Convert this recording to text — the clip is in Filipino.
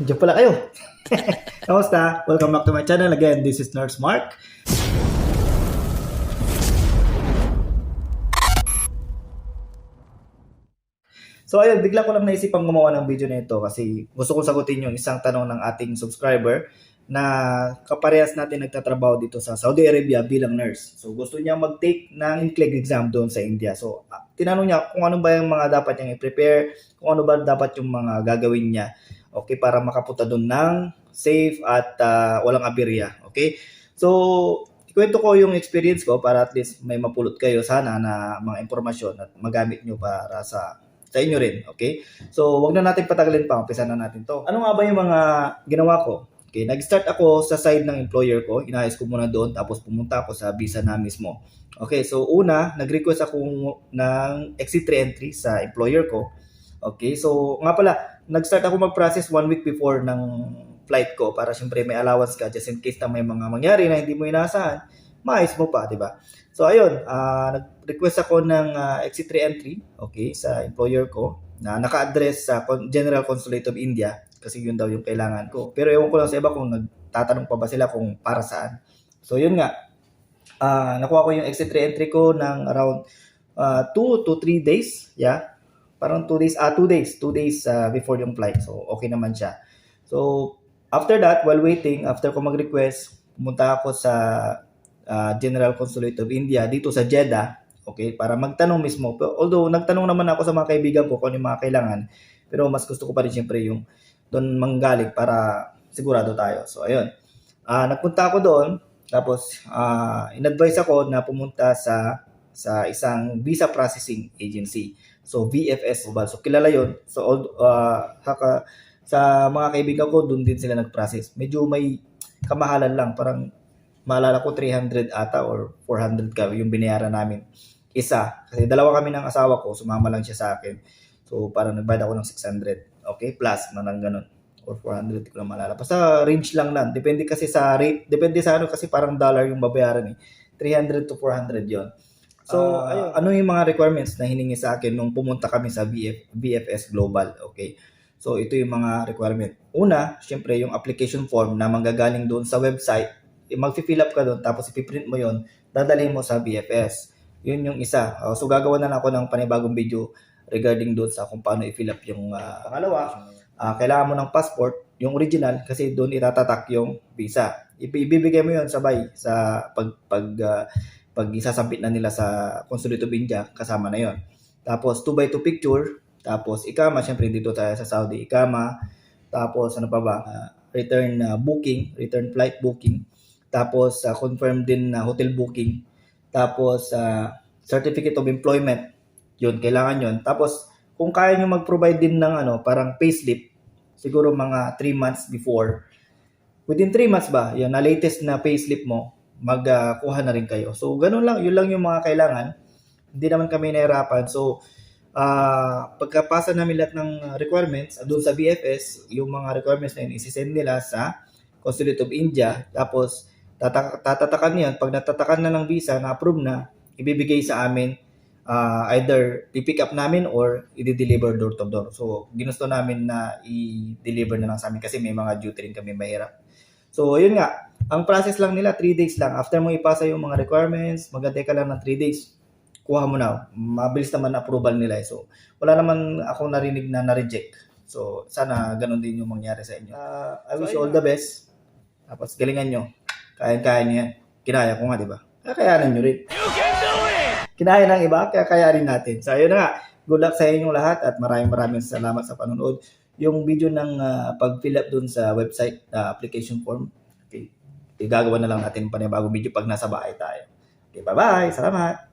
Diyan pala kayo. Kamusta? Welcome back to my channel. Again, this is Nurse Mark. So ayun, bigla ko lang naisipang gumawa ng video na ito kasi gusto kong sagutin yung isang tanong ng ating subscriber na kaparehas natin nagtatrabaho dito sa Saudi Arabia bilang nurse. So gusto niya mag-take ng NCLEX exam doon sa India. So tinanong niya kung ano ba yung mga dapat niyang i-prepare, kung ano ba dapat yung mga gagawin niya, okay, para makapunta doon ng safe at walang aberya. Okay? So ikwento ko yung experience ko para at least may mapulot kayo sana na mga impormasyon at magamit nyo para sa inyo rin, okay? So, wag na natin patagalin pa, umpisa na natin to. Ano nga ba yung mga ginawa ko? Okay, nag-start ako sa side ng employer ko, inayos ko muna doon, tapos pumunta ako sa visa na mismo. Okay, so una, nag-request ako ng exit re-entry sa employer ko. Okay, so nga pala, nag-start ako mag-process 1 week before ng flight ko para syempre may allowance ka just in case na may mga mangyari na hindi mo inaasahan, maayos mo pa, di ba? So ayun, nag-request ako ng exit re-entry, okay, sa employer ko na naka-address sa General Consulate of India kasi yun daw yung kailangan ko. Pero ewan ko lang sa iba kung nagtatanong pa ba sila kung para saan. So yun nga, nakuha ko yung exit re-entry ko ng around 2 to 3 days, yeah. Parang 2 days, 2 days before yung flight. So okay naman siya. So after that, while waiting, after ko mag-request, pumunta ako sa General Consulate of India dito sa Jeddah, okay, para magtanong mismo. Although nagtanong naman ako sa mga kaibigan ko kung ano yung mga kailangan, pero mas gusto ko pa rin siyempre yung doon manggaling para sigurado tayo. So ayun, nagpunta ako doon, tapos in-advise ako na pumunta sa isang visa processing agency. So VFS Global. So kilala yon. So sa mga kaibigan ko, doon din sila nag-process. Medyo may kamahalan lang, parang maalala ko 300 ata or 400 ka yung binayaran namin isa. Kasi dalawa kami ng asawa ko, sumama lang siya sa akin. So parang nagbayad ako ng 600. Okay, plus manang ganun. Or 400, ko lang maalala. Basta range lang lang. Depende kasi sa rate. Depende sa ano kasi parang dollar yung babayaran eh. 300 to 400 yon. So, ano yung mga requirements na hiningi sa akin nung pumunta kami sa VFS Global? Okay. So, ito yung mga requirement. Una, syempre yung application form na manggagaling doon sa website, mag-fill up ka doon, tapos ipiprint mo yon, dadalhin mo sa BFS. Yun yung isa. So gagawa na lang ako ng panibagong video regarding doon sa kung paano i-fill up yung pangalawa. Kailangan mo ng passport, yung original, kasi doon itatatak yung visa. Ibibigay mo yon sabay sa pag isasambit na nila sa Consulate of India, kasama na yon. Tapos 2x2 picture, tapos ikama, syempre dito tayo sa Saudi, ikama, tapos ano pa ba, return flight booking, tapos confirm din na hotel booking, tapos certificate of employment, yun, kailangan yun. Tapos kung kaya nyo mag-provide din ng parang payslip, siguro mga 3 months before, within 3 months ba, yan, na latest na payslip mo, magkuha na rin kayo. So ganun lang, yun lang yung mga kailangan. Hindi naman kami nahirapan. So pagkapasa namin lahat ng requirements doon sa BFS, yung mga requirements na yun isi-send nila sa Consulate of India, tapos tatatakan yan. Pag natatakan na ng visa, na-approve na, ibibigay sa amin, either pipick up namin or i-deliver door to door. So, ginusto namin na i-deliver na lang sa amin kasi may mga duty rin kami mahirap. So, yun nga. Ang process lang nila, 3 days lang. After mo ipasa yung mga requirements, mag-antay ka lang ng 3 days, kuha mo na. Mabilis naman approval nila. So, wala naman akong narinig na na-reject. So, sana ganun din yung mangyari sa inyo. I wish you all the best. Tapos, galingan nyo. Kaya niya yan. Kinaya ko nga, di ba? Kakayanan nyo rin. You can do it! Kinaya ng iba, kaya kayanin natin. So, ayun na nga. Good luck sa inyong lahat at maraming salamat sa panonood. Yung video ng pag-fill up dun sa website, application form, okay, igagawa na lang natin panibagong video pag nasa bahay tayo. Okay, bye-bye! Salamat!